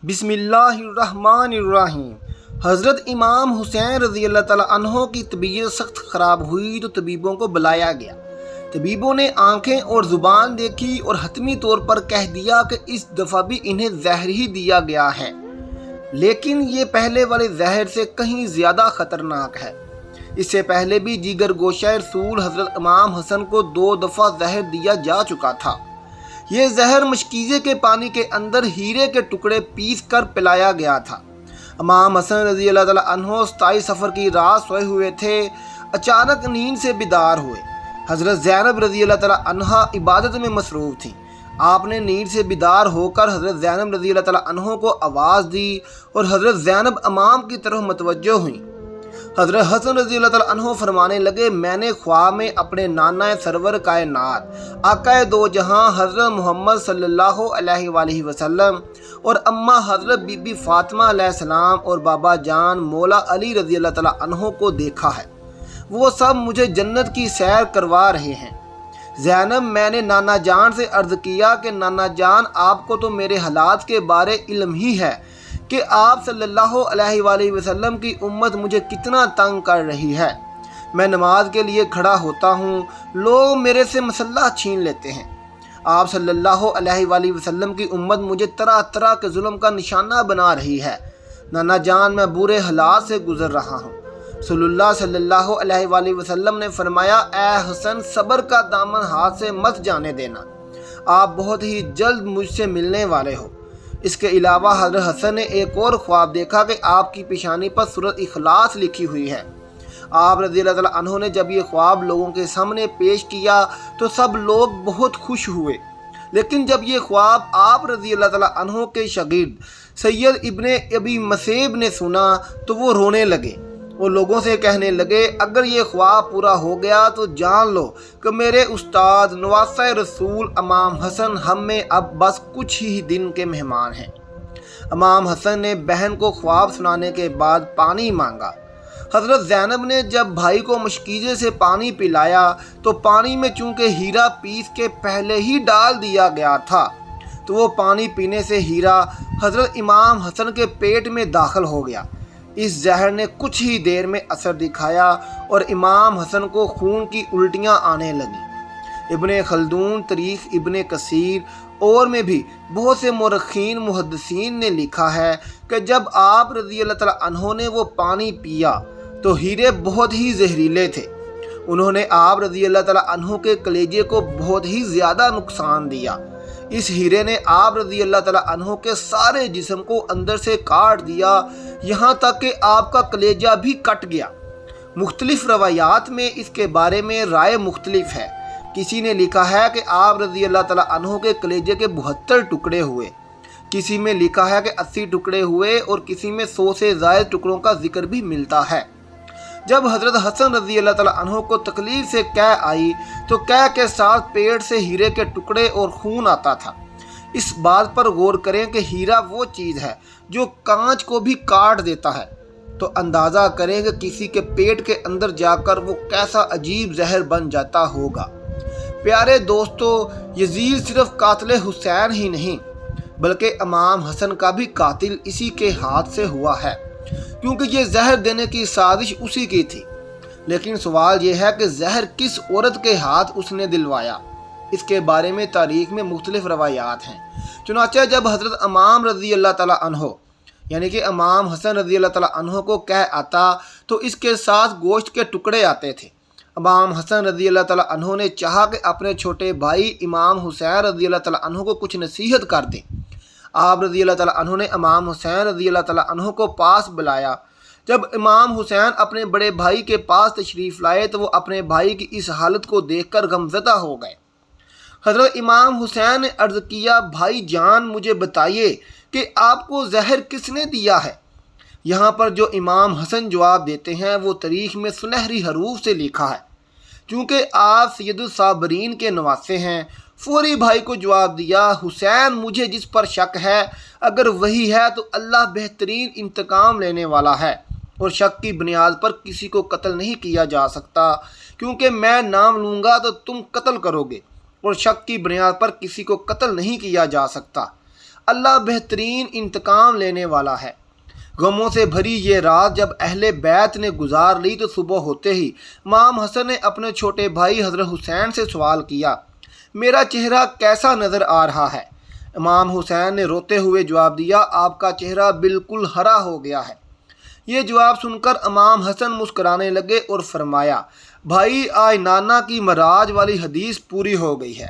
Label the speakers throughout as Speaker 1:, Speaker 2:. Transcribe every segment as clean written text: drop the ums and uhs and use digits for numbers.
Speaker 1: بسم اللہ الرحمن الرحیم۔ حضرت امام حسین رضی اللہ تعالیٰ عنہ کی طبیعت سخت خراب ہوئی تو طبیبوں کو بلایا گیا۔ طبیبوں نے آنکھیں اور زبان دیکھی اور حتمی طور پر کہہ دیا کہ اس دفعہ بھی انہیں زہر ہی دیا گیا ہے، لیکن یہ پہلے والے زہر سے کہیں زیادہ خطرناک ہے۔ اس سے پہلے بھی جگر گوشہ رسول حضرت امام حسن کو 2 دفعہ زہر دیا جا چکا تھا۔ یہ زہر مشکیزے کے پانی کے اندر ہیرے کے ٹکڑے پیس کر پلایا گیا تھا۔ امام حسن رضی اللہ تعالیٰ عنہ 27 صفر کی رات سوئے ہوئے تھے، اچانک نیند سے بیدار ہوئے۔ حضرت زینب رضی اللہ تعالیٰ عنہا عبادت میں مصروف تھیں۔ آپ نے نیند سے بیدار ہو کر حضرت زینب رضی اللہ تعالیٰ عنہ کو آواز دی اور حضرت زینب امام کی طرف متوجہ ہوئیں۔ حضرت حسن رضی اللہ تعالیٰ عنہ فرمانے لگے، میں نے خواب میں اپنے نانا سرور کائنات آقا دو جہاں حضرت محمد صلی اللہ علیہ وآلہ وسلم اور اماں حضرت بی بی فاطمہ علیہ السلام اور بابا جان مولا علی رضی اللہ تعالیٰ عنہ کو دیکھا ہے۔ وہ سب مجھے جنت کی سیر کروا رہے ہیں۔ زینب، میں نے نانا جان سے عرض کیا کہ نانا جان، آپ کو تو میرے حالات کے بارے علم ہی ہے کہ آپ صلی اللہ علیہ وآلہ وسلم کی امت مجھے کتنا تنگ کر رہی ہے۔ میں نماز کے لیے کھڑا ہوتا ہوں، لوگ میرے سے مصلح چھین لیتے ہیں۔ آپ صلی اللہ علیہ وآلہ وسلم کی امت مجھے طرح طرح کے ظلم کا نشانہ بنا رہی ہے۔ نانا جان، میں برے حالات سے گزر رہا ہوں۔ رسول اللہ صلی اللہ علیہ وآلہ وسلم نے فرمایا، اے حسن، صبر کا دامن ہاتھ سے مت جانے دینا، آپ بہت ہی جلد مجھ سے ملنے والے ہو۔ اس کے علاوہ حضرت حسن نے ایک اور خواب دیکھا کہ آپ کی پیشانی پر سورۃ اخلاص لکھی ہوئی ہے۔ آپ رضی اللہ تعالیٰ عنہ نے جب یہ خواب لوگوں کے سامنے پیش کیا تو سب لوگ بہت خوش ہوئے، لیکن جب یہ خواب آپ رضی اللہ تعالیٰ عنہ کے شاگرد سید ابن ابی مسیب نے سنا تو وہ رونے لگے اور لوگوں سے کہنے لگے، اگر یہ خواب پورا ہو گیا تو جان لو کہ میرے استاد نواسہ رسول امام حسن ہم میں اب بس کچھ ہی دن کے مہمان ہیں۔ امام حسن نے بہن کو خواب سنانے کے بعد پانی مانگا۔ حضرت زینب نے جب بھائی کو مشکیزے سے پانی پلایا تو پانی میں چونکہ ہیرا پیس کے پہلے ہی ڈال دیا گیا تھا تو وہ پانی پینے سے ہیرا حضرت امام حسن کے پیٹ میں داخل ہو گیا۔ اس زہر نے کچھ ہی دیر میں اثر دکھایا اور امام حسن کو خون کی الٹیاں آنے لگیں۔ ابن خلدون، تاریخ ابن کثیر اور میں بھی بہت سے مورخین محدثین نے لکھا ہے کہ جب آپ رضی اللہ تعالیٰ عنہ نے وہ پانی پیا تو ہیرے بہت ہی زہریلے تھے۔ انہوں نے آپ رضی اللہ تعالیٰ عنہ کے کلیجے کو بہت ہی زیادہ نقصان دیا۔ اس ہیرے نے آپ رضی اللہ تعالیٰ عنہ کے سارے جسم کو اندر سے کاٹ دیا، یہاں تک کہ آپ کا کلیجہ بھی کٹ گیا۔ مختلف روایات میں اس کے بارے میں رائے مختلف ہے۔ کسی نے لکھا ہے کہ آپ رضی اللہ تعالیٰ عنہ کے کلیجے کے 72 ٹکڑے ہوئے، کسی میں لکھا ہے کہ 80 ٹکڑے ہوئے اور کسی میں 100 سے زائد ٹکڑوں کا ذکر بھی ملتا ہے۔ جب حضرت حسن رضی اللہ تعالیٰ عنہ کو تکلیف سے قے آئی تو قے کے ساتھ پیٹ سے ہیرے کے ٹکڑے اور خون آتا تھا۔ اس بات پر غور کریں کہ ہیرا وہ چیز ہے جو کانچ کو بھی کاٹ دیتا ہے، تو اندازہ کریں کہ کسی کے پیٹ کے اندر جا کر وہ کیسا عجیب زہر بن جاتا ہوگا۔ پیارے دوستو، یزید صرف قاتل حسین ہی نہیں بلکہ امام حسن کا بھی قاتل اسی کے ہاتھ سے ہوا ہے، کیونکہ یہ زہر دینے کی سازش اسی کی تھی۔ لیکن سوال یہ ہے کہ زہر کس عورت کے ہاتھ اس نے دلوایا؟ اس کے بارے میں تاریخ میں مختلف روایات ہیں۔ چنانچہ جب حضرت امام رضی اللہ تعالیٰ عنہ یعنی کہ امام حسن رضی اللہ تعالیٰ عنہ کو قے آتا تو اس کے ساتھ گوشت کے ٹکڑے آتے تھے۔ امام حسن رضی اللہ تعالیٰ عنہ نے چاہا کہ اپنے چھوٹے بھائی امام حسین رضی اللہ تعالیٰ عنہ کو کچھ نصیحت کر دیں۔ آپ رضی اللہ تعالیٰ عنہ نے امام حسین رضی اللہ تعالیٰ عنہ کو پاس بلایا۔ جب امام حسین اپنے بڑے بھائی کے پاس تشریف لائے تو وہ اپنے بھائی کی اس حالت کو دیکھ کر غمزدہ ہو گئے۔ حضرت امام حسین نے عرض کیا، بھائی جان، مجھے بتائیے کہ آپ کو زہر کس نے دیا ہے؟ یہاں پر جو امام حسن جواب دیتے ہیں وہ تاریخ میں سنہری حروف سے لکھا ہے۔ چونکہ آپ سید الصابرین کے نواسے ہیں، فوری بھائی کو جواب دیا، حسین، مجھے جس پر شک ہے اگر وہی ہے تو اللہ بہترین انتقام لینے والا ہے، اور شک کی بنیاد پر کسی کو قتل نہیں کیا جا سکتا، کیونکہ میں نام لوں گا تو تم قتل کرو گے، اور شک کی بنیاد پر کسی کو قتل نہیں کیا جا سکتا۔ اللہ بہترین انتقام لینے والا ہے۔ غموں سے بھری یہ رات جب اہل بیت نے گزار لی تو صبح ہوتے ہی امام حسن نے اپنے چھوٹے بھائی حضرت حسین سے سوال کیا، میرا چہرہ کیسا نظر آ رہا ہے؟ امام حسین نے روتے ہوئے جواب دیا، آپ کا چہرہ بالکل ہرا ہو گیا ہے۔ یہ جواب سن کر امام حسن مسکرانے لگے اور فرمایا، بھائی آج نانا کی معراج والی حدیث پوری ہو گئی ہے۔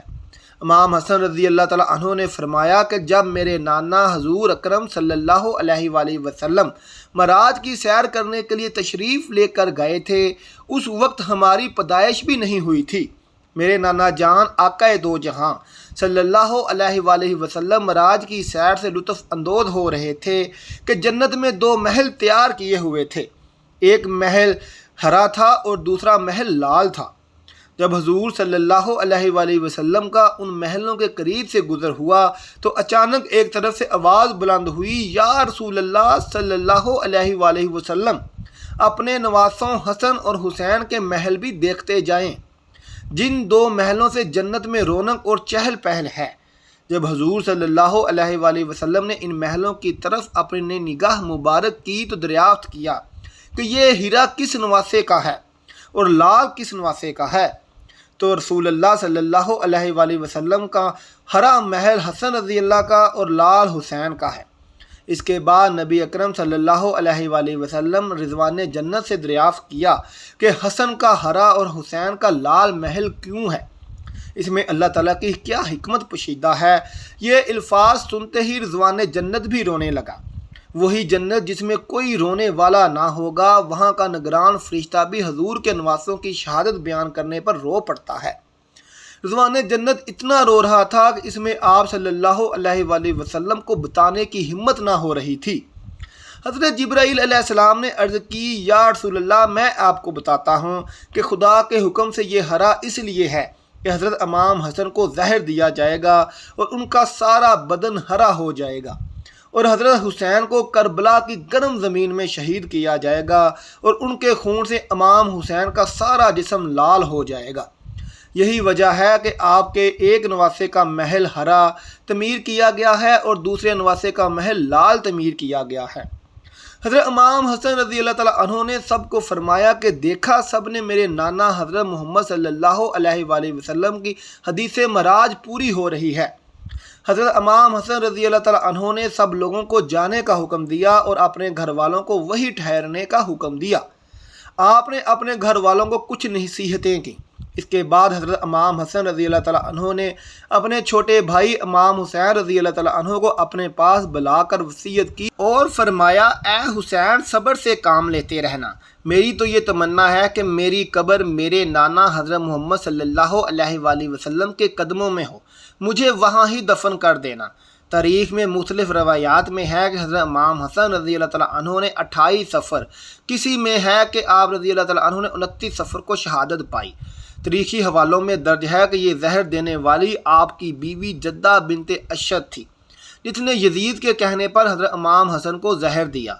Speaker 1: امام حسن رضی اللہ تعالیٰ عنہ نے فرمایا کہ جب میرے نانا حضور اکرم صلی اللہ علیہ وآلہ وسلم معراج کی سیر کرنے کے لیے تشریف لے کر گئے تھے، اس وقت ہماری پیدائش بھی نہیں ہوئی تھی۔ میرے نانا جان آقا دو جہاں صلی اللہ علیہ وآلہ وسلم معراج کی سیر سے لطف اندوز ہو رہے تھے کہ جنت میں دو محل تیار کیے ہوئے تھے، ایک محل ہرا تھا اور دوسرا محل لال تھا۔ جب حضور صلی اللہ علیہ وآلہ وسلم کا ان محلوں کے قریب سے گزر ہوا تو اچانک ایک طرف سے آواز بلند ہوئی، یا رسول اللہ صلی اللہ علیہ وآلہ وسلم، اپنے نواسوں حسن اور حسین کے محل بھی دیکھتے جائیں، جن دو محلوں سے جنت میں رونق اور چہل پہل ہے۔ جب حضور صلی اللہ علیہ وآلہ وسلم نے ان محلوں کی طرف اپنی نگاہ مبارک کی تو دریافت کیا کہ یہ ہیرا کس نواسے کا ہے اور لال کس نواسے کا ہے، تو رسول اللہ صلی اللہ علیہ وآلہ وسلم کا ہرا محل حسن رضی اللہ کا اور لال حسین کا ہے۔ اس کے بعد نبی اکرم صلی اللہ علیہ وآلہ وسلم رضوان جنت سے دریافت کیا کہ حسن کا ہرا اور حسین کا لال محل کیوں ہے، اس میں اللہ تعالیٰ کی کیا حکمت پوشیدہ ہے؟ یہ الفاظ سنتے ہی رضوان جنت بھی رونے لگا۔ وہی جنت جس میں کوئی رونے والا نہ ہوگا، وہاں کا نگران فرشتہ بھی حضور کے نواسوں کی شہادت بیان کرنے پر رو پڑتا ہے۔ رضوان جنت اتنا رو رہا تھا کہ اس میں آپ صلی اللہ علیہ وآلہ وسلم کو بتانے کی ہمت نہ ہو رہی تھی۔ حضرت جبرائیل علیہ السلام نے عرض کی، یا رسول اللہ، میں آپ کو بتاتا ہوں کہ خدا کے حکم سے یہ ہرا اس لیے ہے کہ حضرت امام حسن کو زہر دیا جائے گا اور ان کا سارا بدن ہرا ہو جائے گا، اور حضرت حسین کو کربلا کی گرم زمین میں شہید کیا جائے گا اور ان کے خون سے امام حسین کا سارا جسم لال ہو جائے گا۔ یہی وجہ ہے کہ آپ کے ایک نواسے کا محل ہرا تعمیر کیا گیا ہے اور دوسرے نواسے کا محل لال تعمیر کیا گیا ہے۔ حضرت امام حسن رضی اللہ تعالیٰ عنہ نے سب کو فرمایا کہ دیکھا سب نے میرے نانا حضرت محمد صلی اللہ علیہ وآلہ وسلم کی حدیث معراج پوری ہو رہی ہے۔ حضرت امام حسن رضی اللہ تعالیٰ عنہ نے سب لوگوں کو جانے کا حکم دیا اور اپنے گھر والوں کو وہی ٹھہرنے کا حکم دیا۔ آپ نے اپنے گھر والوں کو کچھ نصیحتیں کی۔ اس کے بعد حضرت امام حسن رضی اللہ تعالیٰ عنہ نے اپنے چھوٹے بھائی امام حسین رضی اللہ تعالیٰ عنہ کو اپنے پاس بلا کر وصیت کی اور فرمایا، اے حسین، صبر سے کام لیتے رہنا۔ میری تو یہ تمنا ہے کہ میری قبر میرے نانا حضرت محمد صلی اللہ علیہ وآلہ وسلم کے قدموں میں ہو، مجھے وہاں ہی دفن کر دینا۔ تاریخ میں مختلف روایات میں ہے کہ حضرت امام حسن رضی اللہ تعالیٰ عنہ نے 28 صفر، کسی میں ہے کہ آپ رضی اللہ تعالیٰ عنہ نے 29 صفر کو شہادت پائی۔ تاریخی حوالوں میں درج ہے کہ یہ زہر دینے والی آپ کی بیوی جدہ بنت اشد تھی، جس نے یزید کے کہنے پر حضرت امام حسن کو زہر دیا۔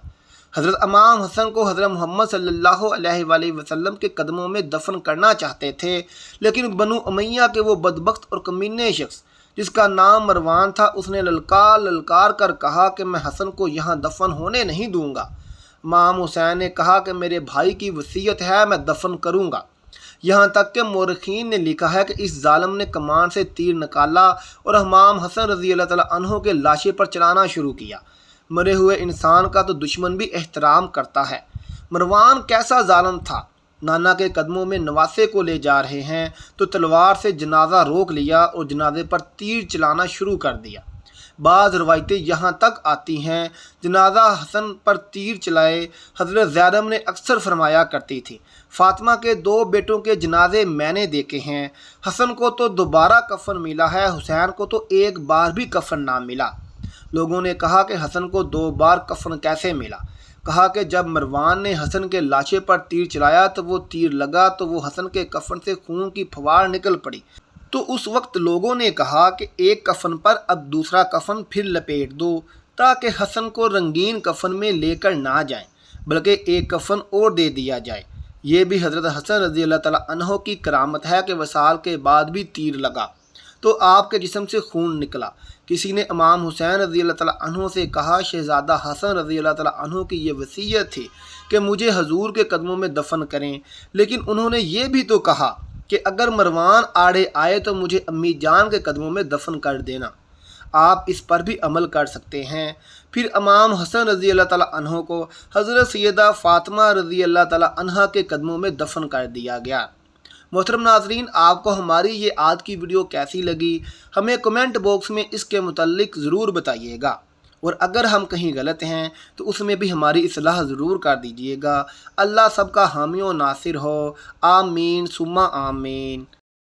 Speaker 1: حضرت امام حسن کو حضرت محمد صلی اللہ علیہ وآلہ وسلم کے قدموں میں دفن کرنا چاہتے تھے، لیکن بنو امیہ کے وہ بدبخت اور کمینے شخص جس کا نام مروان تھا، اس نے للکار کر کہا کہ میں حسن کو یہاں دفن ہونے نہیں دوں گا۔ امام حسین نے کہا کہ میرے بھائی کی وصیت ہے، میں دفن کروں گا۔ یہاں تک کہ مورخین نے لکھا ہے کہ اس ظالم نے کمان سے تیر نکالا اور امام حسن رضی اللہ تعالیٰ عنہ کے لاشے پر چلانا شروع کیا۔ مرے ہوئے انسان کا تو دشمن بھی احترام کرتا ہے۔ مروان کیسا ظالم تھا، نانا کے قدموں میں نواسے کو لے جا رہے ہیں تو تلوار سے جنازہ روک لیا اور جنازے پر تیر چلانا شروع کر دیا۔ بعض روایتیں یہاں تک آتی ہیں، جنازہ حسن پر تیر چلائے۔ حضرت زینب نے اکثر فرمایا کرتی تھی، فاطمہ کے 2 بیٹوں کے جنازے میں نے دیکھے ہیں، حسن کو تو دوبارہ کفن ملا ہے، حسین کو تو ایک بار بھی کفن نہ ملا۔ لوگوں نے کہا کہ حسن کو 2 بار کفن کیسے ملا؟ کہا کہ جب مروان نے حسن کے لاشے پر تیر چلایا تو وہ تیر لگا تو وہ حسن کے کفن سے خون کی پھوار نکل پڑی، تو اس وقت لوگوں نے کہا کہ ایک کفن پر اب دوسرا کفن پھر لپیٹ دو تاکہ حسن کو رنگین کفن میں لے کر نہ جائیں، بلکہ ایک کفن اور دے دیا جائے۔ یہ بھی حضرت حسن رضی اللہ تعالیٰ عنہ کی کرامت ہے کہ وصال کے بعد بھی تیر لگا تو آپ کے جسم سے خون نکلا۔ کسی نے امام حسین رضی اللہ تعالیٰ عنہ سے کہا شہزادہ حسن رضی اللہ تعالیٰ عنہ کی یہ وصیت تھی کہ مجھے حضور کے قدموں میں دفن کریں، لیکن انہوں نے یہ بھی تو کہا کہ اگر مروان آڑے آئے تو مجھے امی جان کے قدموں میں دفن کر دینا۔ آپ اس پر بھی عمل کر سکتے ہیں۔ پھر امام حسن رضی اللہ تعالیٰ عنہ کو حضرت سیدہ فاطمہ رضی اللہ تعالیٰ عنہ کے قدموں میں دفن کر دیا گیا۔ محترم ناظرین، آپ کو ہماری یہ آج کی ویڈیو کیسی لگی ہمیں کمنٹ باکس میں اس کے متعلق ضرور بتائیے گا، اور اگر ہم کہیں غلط ہیں تو اس میں بھی ہماری اصلاح ضرور کر دیجیے گا۔ اللہ سب کا حامی و ناصر ہو، آمین ثم آمین۔